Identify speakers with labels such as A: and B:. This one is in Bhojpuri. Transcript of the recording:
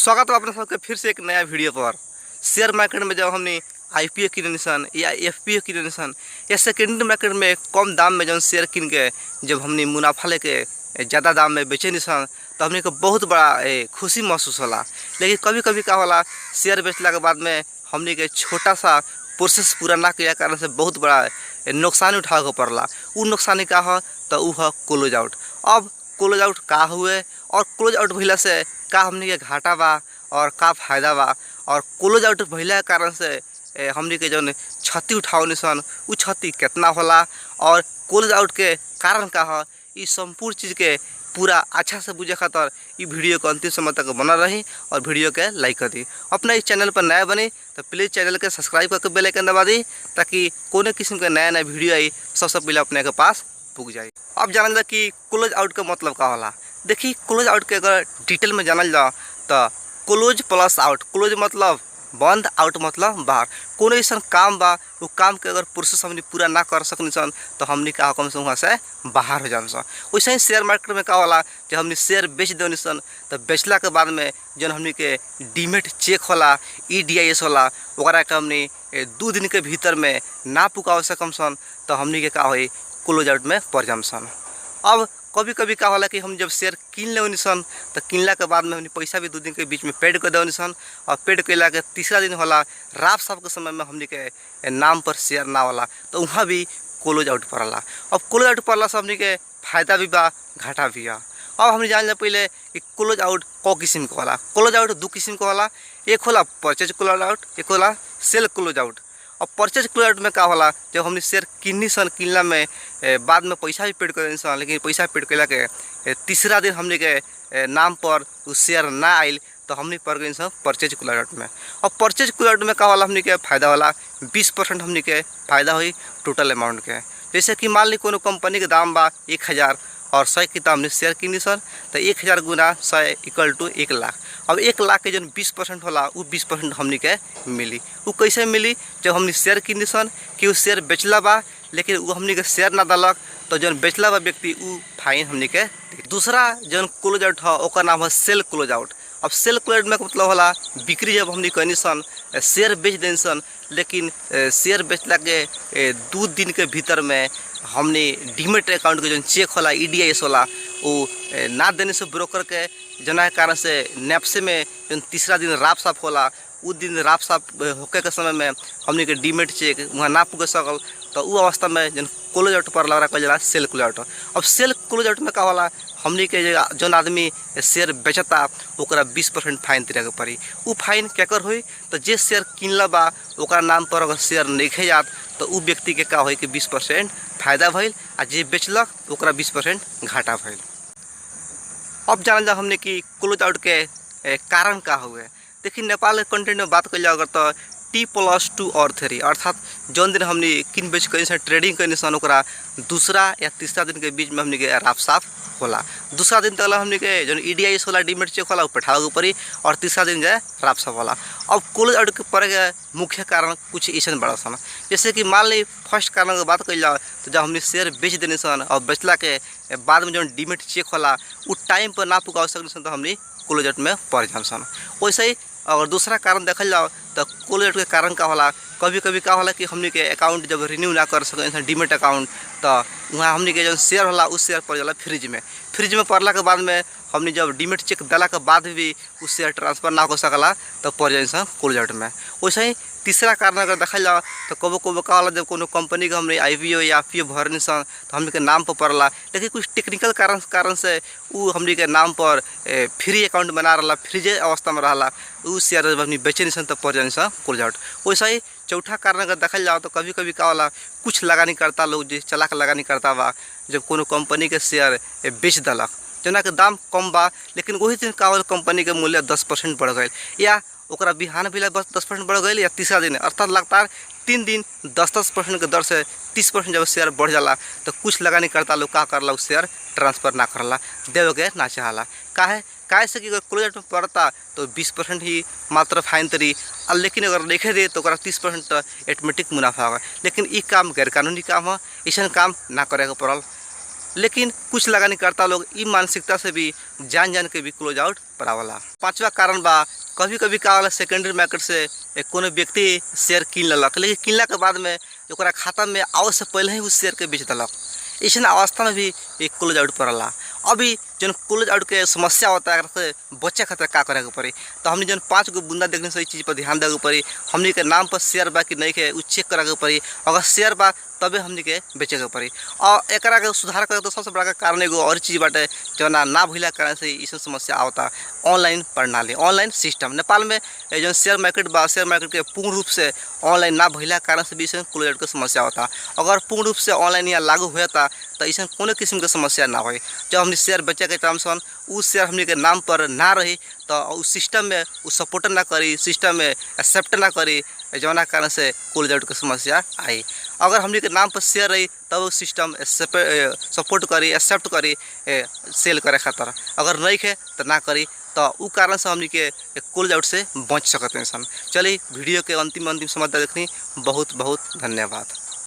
A: स्वागत है अपने सबके फिर से एक नया वीडियो पर। शेयर मार्केट में जब हमने IPO की निशान या FPO की निशान या सेकेंडरी मार्केट में कम दाम में जब शेयर किन के जब हमने मुनाफा लेके ज़्यादा दाम में बेचे निशान तो हमने को बहुत बड़ा खुशी महसूस होला। लेकिन कभी कभी का होला शेयर बेचला के बाद में हमने के छोटा सा प्रोसेस पूरा ना किया कारण से बहुत बड़ा नुकसान उठावे को पड़ला। वो नुकसान का हो तो वो है क्लोज आउट। अब क्लोज आउट का हुए और क्लोज आउट भइला से का हमने के घाटा बा और का फायदा बा और क्लोज आउट भइला के कारण से हमने के जौन क्षति उठाओ निशान वो क्षति कितना होला और क्लोज आउट के कारण का हो ये संपूर्ण चीज़ के पूरा अच्छा से बुझे खातर ये वीडियो को अंतिम समय तक बना रही और वीडियो के लाइक कर दी। अपना इस चैनल पर नया बने तो प्लीज़ चैनल के सब्सक्राइब करके बेल आइकन दबा दी ताकि कोई किस्म का नया नया वीडियो आई सबसे पहले अपने के पास पुग जाए। अब जानल जा कि क्लोज आउट का मतलब का होला। देखिए क्लोज आउट के अगर डिटेल में जानल जाओ तो क्लोज प्लस आउट, क्लोज मतलब बंद, आउट मतलब बाहर। कोनो ऐसा काम बा वो काम के अगर प्रोसेस हमने पूरा ना कर सकनी सन तो हमने का कम से वहाँ से बाहर हो जान सन। वैसे ही शेयर मार्केट में का होला जब हमने शेयर बेच देनी सन तो बेचला के बाद में जब हमने के डीमेट चेक होला EDIS होला वगैरह के हमने 2 दिन के भीतर में ना पुकाव सकम सन तो हमने के का हो क्लोज आउट में पड़ जाम सन। अब कभी कभी का होला कि हम जब शेयर किन ले सन तो किनला के बाद में हमने पैसा भी 2 दिन के बीच में पेड कर दे सन और पेड कैला के तीसरा दिन होला रात साहब के समय में हमने के नाम पर शेयर ना होला तो वहाँ भी क्लोज आउट पड़ला। अब क्लोज आउट पड़ला से हमने के फायदा भी बा घाटा भी बा। अब हमने जान लिया पहले कि क्लोज आउट क किस्म का होला। क्लोज आउट 2 किस्म का होला, एक होला परचेज क्लोज आउट, एक होला सेल क्लोज आउट। और परचेज क्लोज आउट में का होला जब हमने शेयर किन्नी सन किनला में बाद में पैसा भी पेड कर सन लेकिन पैसा पेड कैला के तीसरा दिन हमने के नाम पर उस शेयर ना आयल तो हमने पड़ गई सन परचेज क्लोज आउट में। और परचेज क्लोज आउट में का होला हमने के फायदा होला 20% हमने के फायदा हुई टोटल अमाउंट के। जैसे कि मान ली कोनो कंपनी के दाम बा 1000 और 100 की हमने शेयर किनी सन तो 1000 गुना 100 = 1 लाख। अब 1 लाख के जो 20% होला वो 20% हमने के मिली। वो कैसे मिली जब हमने शेयर किनी सन कि वो शेयर बेचला बा लेकिन वो हमने के शेयर ना दलक तो जो बेचला बा व्यक्ति वो फाइन हमने के। दूसरा जो क्लोज आउट है ओकर नाम है सेल क्लोज आउट। अब सेल क्लोज आउट में मतलब होला बिक्री जब हमने कहनी सन शेयर बेच देनी सन लेकिन शेयर बेचला के 2 दिन के भीतर में हमने डीमेट अकाउंट के जो चेक होला EDIS होला वो ना देने से ब्रोकर के जना के कारण से नेप्से में जो तीसरा दिन राप साफ होला उस दिन राप साफ होके के समय में हमने के डीमेट चेक वहाँ ना पुग सकल तो वो अवस्था में जो क्लोज आउट पर लगा कहला सेल क्लोज आउट। अब सेल क्लोज आउट में का होला हमने के जो आदमी शेयर बेचता ओकरा 20% फाइन दिया के पड़ी। वो फाइन केकर हुई तो जे शेयर किनला बा ओकरा नाम पर अगर शेयर नहीं जात तो वो व्यक्ति के का हो कि 20% फायदा भइल आ जे बेचलक ओकरा 20% घाटा भइल। अब जानल जा हमने कि क्लोज आउट के कारण का हुए। देखिए नेपाल के कंटेंट में बात कर अगर तो T+2 और 3 अर्थात जौन दिन हमने किन बेच कर ट्रेडिंग करनी सन ओकरा दूसरा या तीसरा दिन के बीच में हमने के राप साफ होला। दूसरा दिन तक हमने के जो EDIS होला डीमेट चेक होला बैठावे के पड़ी और तीसरा दिन जो राप साफ होला। अब क्लोज आउट के पड़े के मुख्य कारण कुछ ऐसा बड़ा सन जैसे कि मान ली फर्स्ट कारण की बात कर जाओ तो जब हमने शेयर बेच देने सन और बेचला के बाद में जो डीमेट चेक होला वो टाइम पर ना पुगा सकनी सन तो हमने क्लोज आउट में पड़ जाम सन। वैसे ही अगर दूसरा कारण देखल जाओ तो क्लोज आउट के कारण का होला कभी कभी का होला कि हमने के अकाउंट जब रिन्यू ना कर सके डीमेट अकाउंट तो वहाँ हमने के जो शेयर होला उस शेयर पड़ जाला फ्रिज में पड़ला के बाद में हमने जब डीमेट चेक दिला के बाद भी उस शेयर ट्रांसफर ना हो सकला तो पड़ जाए सन क्लोज आउट में। वैसे ही तीसरा कारण अगर देखा जाओ तो कबो का होला जब कोनो कंपनी के हमने IPO या FPO भरनी सन तो हमने के नाम पर पड़ला लेकिन कुछ टेक्निकल कारण से वो हमने के नाम पर फ्री अकाउंट बना रहा फ्रीजे अवस्था में रहा वो शेयर जब हमने बेचे नहीं सन तो पड़ जाए सन क्लोज आउट। वैसा ही चौथा कारण अगर देखा जाओ तो कभी कभी का होला कुछ लगानी करता लोग जो चलाक लगानी करता बा जब कोनो कंपनी के शेयर बेच दलक जना के दाम कम बा लेकिन वही दिन का कंपनी के मूल्य 10% बढ़ गए या ओकरा बिहान भी 10% बढ़ गई या तीसरा दिन अर्थात लगातार 3 दिन 10% के दर से 30% जब शेयर बढ़ जाला तो कुछ लगानी करता लोग का करला उस शेयर ट्रांसफर ना करला देवे के ना चाहला काहे से कि अगर क्लोज आउट में पड़ता तो 20% ही मात्र फाइन तरी लेकिन अगर देखे दे तो 30% ऑटोमेटिक मुनाफा होगा। लेकिन ये काम गैर कानूनी काम है, ऐसा काम ना करे के पड़ल। लेकिन कुछ लगानीकर्ता लोग ई मानसिकता से भी जान के भी क्लोज आउट करावला। पांचवा कारण बा कभी कभी का होला सेकेंडरी मार्केट से कोनो व्यक्ति शेयर किन ललक, लेकिन किनला के बाद में ओकरा खाता में आवे से पहले ही उस शेयर के बेच देलक। ऐसा अवस्था में भी एक क्लोज आउट पड़ला। अभी जन क्लोज आउट के समस्या होता है से बच्चे खातिर का करे के पड़ी, तो हमने जन 5 गो बुंदा देखने से चीज़ पर ध्यान देवे के पड़ी। हमने के नाम पर शेयर बा कि नहीं के उ चेक करे के पड़ी। अगर शेयर बा तबे हमने के बेचे के पड़ी। और एकरा के सुधार करे तो सबसे बड़ा कारण एगो और चीज़ बाटे जो ना भइला कारण से इस समस्या आवता ऑनलाइन प्रणाली, ऑनलाइन सिस्टम। नेपाल में जो शेयर मार्केट बा, शेयर मार्केट के पूर्ण रूप से ऑनलाइन ना भइला कारण से भी इस क्लोज आउट के समस्या होता। अगर पूर्ण रूप से ऑनलाइन यहाँ लागू होता तो ऐसा कोनो किस्म के समस्या ना हो। जब हमने शेयर बेचे के टाइम सन उस शेयर हमने के नाम पर ना रही तो उस सिस्टम में उस सपोर्ट ना करी, सिस्टम में एक्सेप्ट ना करी, जौना कारण से क्लोज आउट के समस्या आई। अगर हमने के नाम पर शेयर रही तब उस सिस्टम सपोर्ट करी, एक्सेप्ट करी सेल करे खातर। अगर नहीं है तो ना करी, तो उ कारण से हमने के क्लोज आउट से बच सकते हैं सन। चलिए वीडियो के अंतिम समय देखनी बहुत बहुत धन्यवाद।